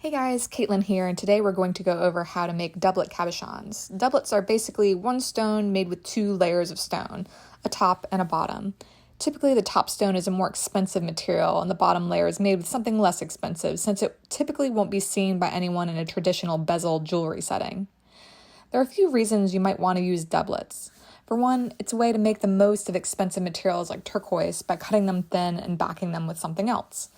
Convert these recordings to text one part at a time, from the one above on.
Hey guys, Caitlin here, and today we're going to go over how to make doublet cabochons. Doublets are basically one stone made with two layers of stone, a top and a bottom. Typically, the top stone is a more expensive material, and the bottom layer is made with something less expensive, since it typically won't be seen by anyone in a traditional bezel jewelry setting. There are a few reasons you might want to use doublets. For one, it's a way to make the most of expensive materials like turquoise by cutting them thin and backing them with something else.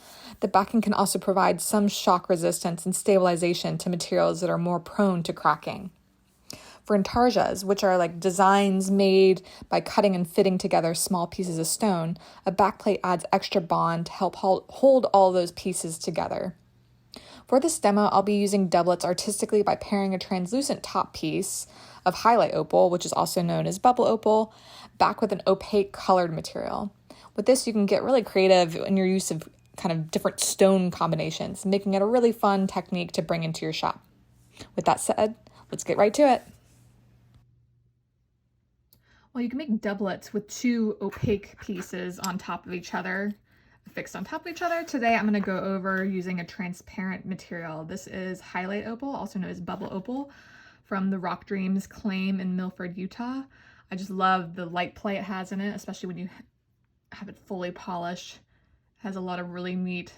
The backing can also provide some shock resistance and stabilization to materials that are more prone to cracking. For intarsias, which are like designs made by cutting and fitting together small pieces of stone, a backplate adds extra bond to help hold all those pieces together. For this demo, I'll be using doublets artistically by pairing a translucent top piece of hyalite opal, which is also known as bubble opal, back with an opaque colored material. With this, you can get really creative in your use of kind of different stone combinations, making it a really fun technique to bring into your shop. With that said, let's get right to it. Well, you can make doublets with two opaque pieces on top of each other, fixed on top of each other. Today, I'm going to go over using a transparent material. This is hyalite opal, also known as bubble opal, from the Rock Dreams claim in Milford, Utah. I just love the light play it has in it, especially when you have it fully polished. It has a lot of really neat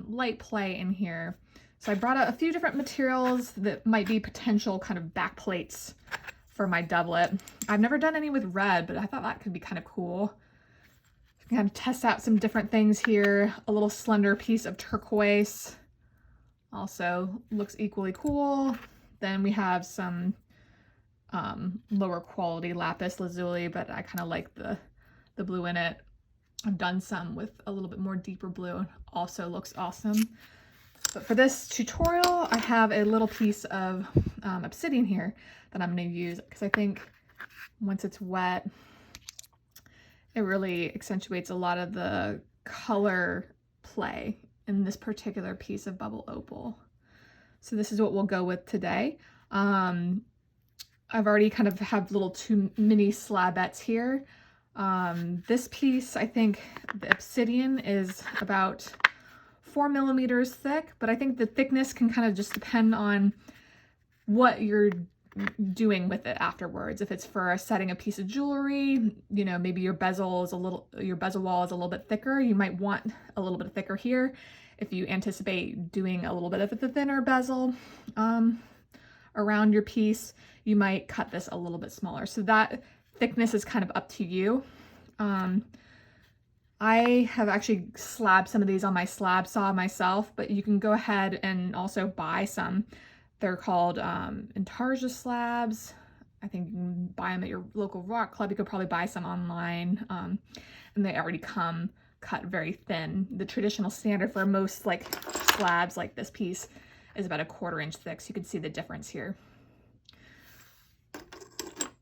light play in here. So I brought out a few different materials that might be potential kind of back plates for my doublet. I've never done any with red, but I thought that could be kind of cool. Kind of test out some different things here. A little slender piece of turquoise also looks equally cool. Then we have some lower quality lapis lazuli, but I kind of like the blue in it. I've done some with a little bit more deeper blue, also looks awesome. But for this tutorial, I have a little piece of obsidian here that I'm going to use because I think once it's wet, it really accentuates a lot of the color play in this particular piece of bubble opal. So this is what we'll go with today. I've already kind of have little two mini slabettes here. This piece, I think the obsidian is about 4 millimeters thick, but I think the thickness can kind of just depend on what you're doing with it afterwards. If it's for setting a piece of jewelry, you know, maybe your bezel wall is a little bit thicker, you might want a little bit thicker here. If you anticipate doing a little bit of a thinner bezel around your piece, you might cut this a little bit smaller. So that thickness is kind of up to you. I have actually slabbed some of these on my slab saw myself, but you can go ahead and also buy some. They're called intarsia slabs. I think you can buy them at your local rock club. You could probably buy some online, and they already come cut very thin. The traditional standard for most like slabs like this piece is about 1/4 inch thick, so you can see the difference here.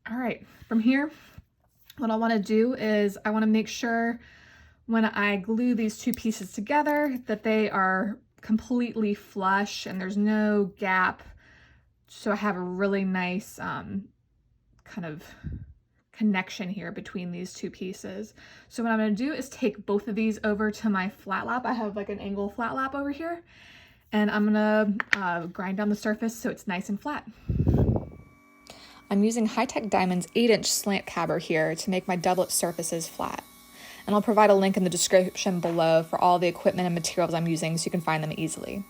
All right, from here, what I want to do is I want to make sure when I glue these two pieces together that they are completely flush and there's no gap, so I have a really nice kind of connection here between these two pieces. So what I'm going to do is take both of these over to my flat lap. I have like an angle flat lap over here, and I'm going to grind down the surface so it's nice and flat. I'm using High-Tech Diamond's 8-inch slant cabber here to make my doublet surfaces flat. And I'll provide a link in the description below for all the equipment and materials I'm using so you can find them easily.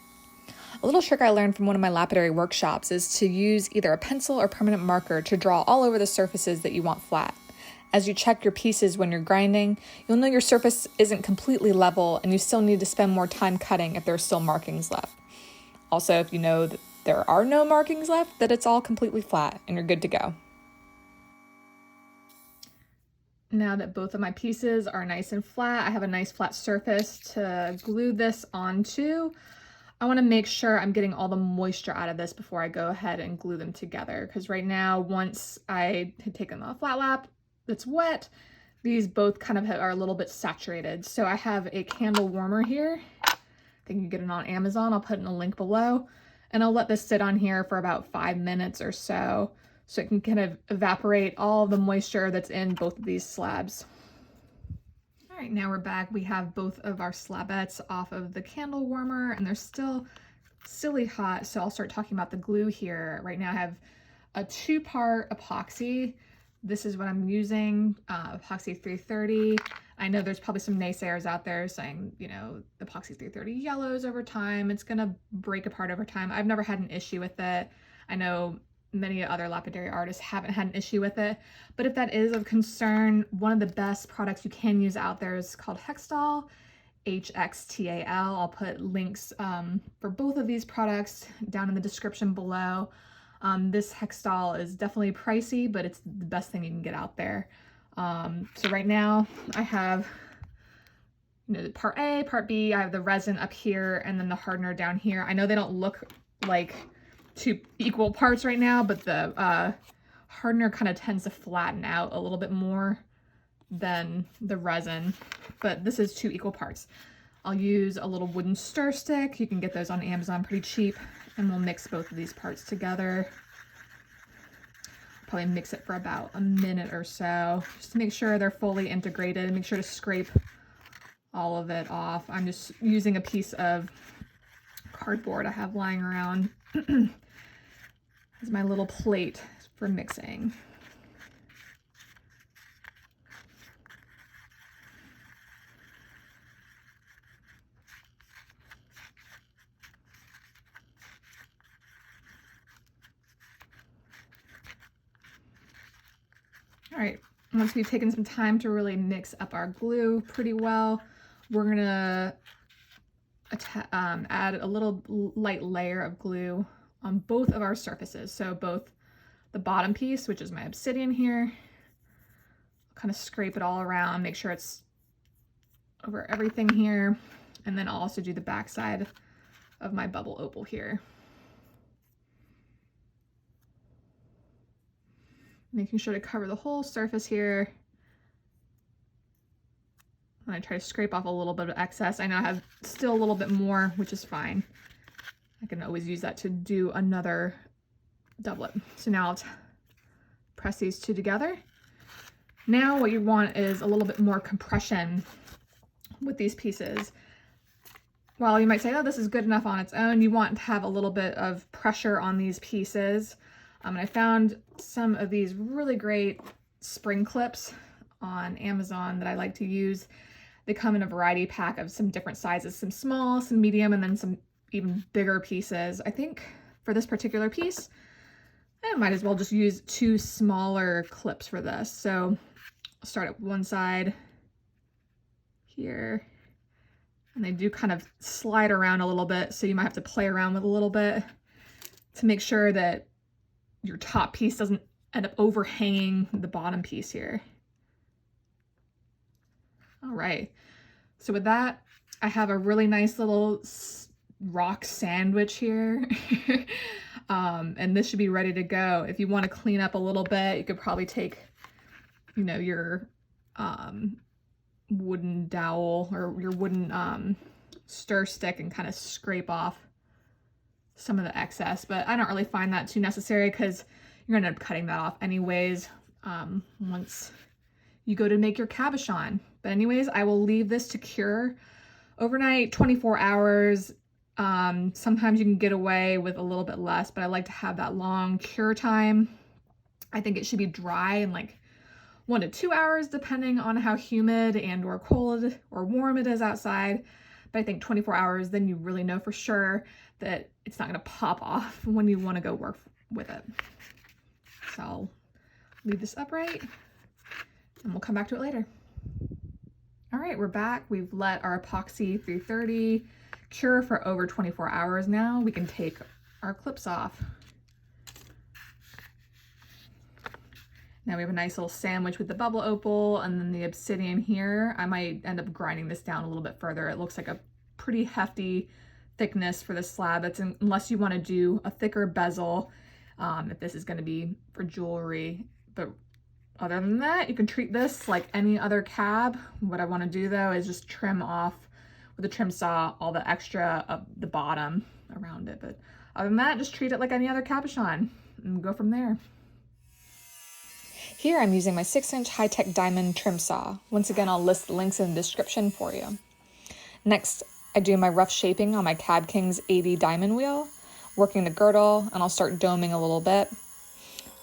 A little trick I learned from one of my lapidary workshops is to use either a pencil or permanent marker to draw all over the surfaces that you want flat. As you check your pieces when you're grinding, you'll know your surface isn't completely level and you still need to spend more time cutting if there are still markings left. Also, if you know that there are no markings left, that it's all completely flat and you're good to go. Now that both of my pieces are nice and flat, I have a nice flat surface to glue this onto. I want to make sure I'm getting all the moisture out of this before I go ahead and glue them together, because right now, once I had taken the flat lap that's wet, these both kind of are a little bit saturated. So I have a candle warmer here. I think you can get it on Amazon. I'll put in a link below, and I'll let this sit on here for about 5 minutes or so it can kind of evaporate all the moisture that's in both of these slabs. All right, now we're back. We have both of our slabettes off of the candle warmer, and they're still silly hot, so I'll start talking about the glue here. Right now I have a 2-part epoxy. This is what I'm using, epoxy 330. I know there's probably some naysayers out there saying, you know, epoxy 330 yellows over time. It's gonna break apart over time. I've never had an issue with it. I know many other lapidary artists haven't had an issue with it, but if that is of concern, one of the best products you can use out there is called Hextall, HXTAL. I'll put links for both of these products down in the description below. This Hextall is definitely pricey, but it's the best thing you can get out there. So right now I have, you know, part A, part B, I have the resin up here and then the hardener down here. I know they don't look like 2 equal parts right now, but the hardener kind of tends to flatten out a little bit more than the resin, but this is 2 equal parts. I'll use a little wooden stir stick. You can get those on Amazon pretty cheap, and we'll mix both of these parts together. Probably mix it for about a minute or so, just to make sure they're fully integrated. Make sure to scrape all of it off. I'm just using a piece of cardboard I have lying around as my little plate for mixing. All right, once we've taken some time to really mix up our glue pretty well, we're gonna add a little light layer of glue on both of our surfaces. So both the bottom piece, which is my obsidian here, kind of scrape it all around, make sure it's over everything here, and then I'll also do the back side of my bubble opal here. Making sure to cover the whole surface here. And I try to scrape off a little bit of excess. I know I have still a little bit more, which is fine. I can always use that to do another doublet. So now I'll press these 2 together. Now what you want is a little bit more compression with these pieces. While you might say, oh, this is good enough on its own, you want to have a little bit of pressure on these pieces. And I found some of these really great spring clips on Amazon that I like to use. They come in a variety pack of some different sizes, some small, some medium, and then some even bigger pieces. I think for this particular piece, I might as well just use 2 smaller clips for this. So I'll start at one side here, and they do kind of slide around a little bit, so you might have to play around with a little bit to make sure that your top piece doesn't end up overhanging the bottom piece here. All right, so with that, I have a really nice little rock sandwich here. And this should be ready to go. If you want to clean up a little bit, you could probably take, you know, your wooden dowel or your wooden stir stick and kind of scrape off some of the excess, but I don't really find that too necessary because you're gonna end up cutting that off anyways once you go to make your cabochon. But anyways, I will leave this to cure overnight, 24 hours. Sometimes you can get away with a little bit less, but I like to have that long cure time. I think it should be dry in like 1 to 2 hours, depending on how humid and or cold or warm it is outside. But I think 24 hours, then you really know for sure that it's not gonna pop off when you wanna go work with it. So I'll leave this upright and we'll come back to it later. All right, we're back. We've let our epoxy 330 cure for over 24 hours now. We can take our clips off. Now we have a nice little sandwich with the bubble opal and then the obsidian here. I might end up grinding this down a little bit further. It looks like a pretty hefty thickness for this slab. That's unless you want to do a thicker bezel, if this is going to be for jewelry. But other than that, you can treat this like any other cab. What I want to do though is just trim off with a trim saw all the extra of the bottom around it. But other than that, just treat it like any other cabochon and go from there. Here I'm using my 6-inch high-tech diamond trim saw. Once again, I'll list the links in the description for you. Next, I do my rough shaping on my Cab King's 80 diamond wheel, working the girdle, and I'll start doming a little bit.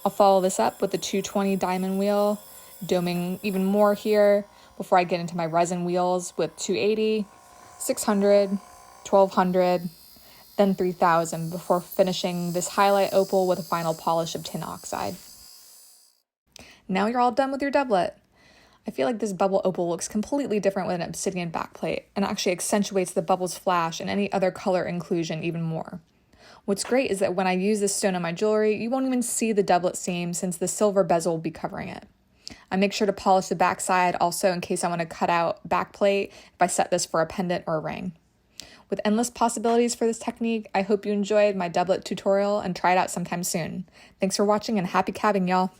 I'll follow this up with the 220 diamond wheel, doming even more here before I get into my resin wheels with 280, 600, 1200, then 3000 before finishing this highlight opal with a final polish of tin oxide. Now you're all done with your doublet. I feel like this bubble opal looks completely different with an obsidian backplate and actually accentuates the bubbles flash and any other color inclusion even more. What's great is that when I use this stone on my jewelry, you won't even see the doublet seam since the silver bezel will be covering it. I make sure to polish the backside also in case I want to cut out backplate if I set this for a pendant or a ring. With endless possibilities for this technique, I hope you enjoyed my doublet tutorial and try it out sometime soon. Thanks for watching and happy cabbing, y'all!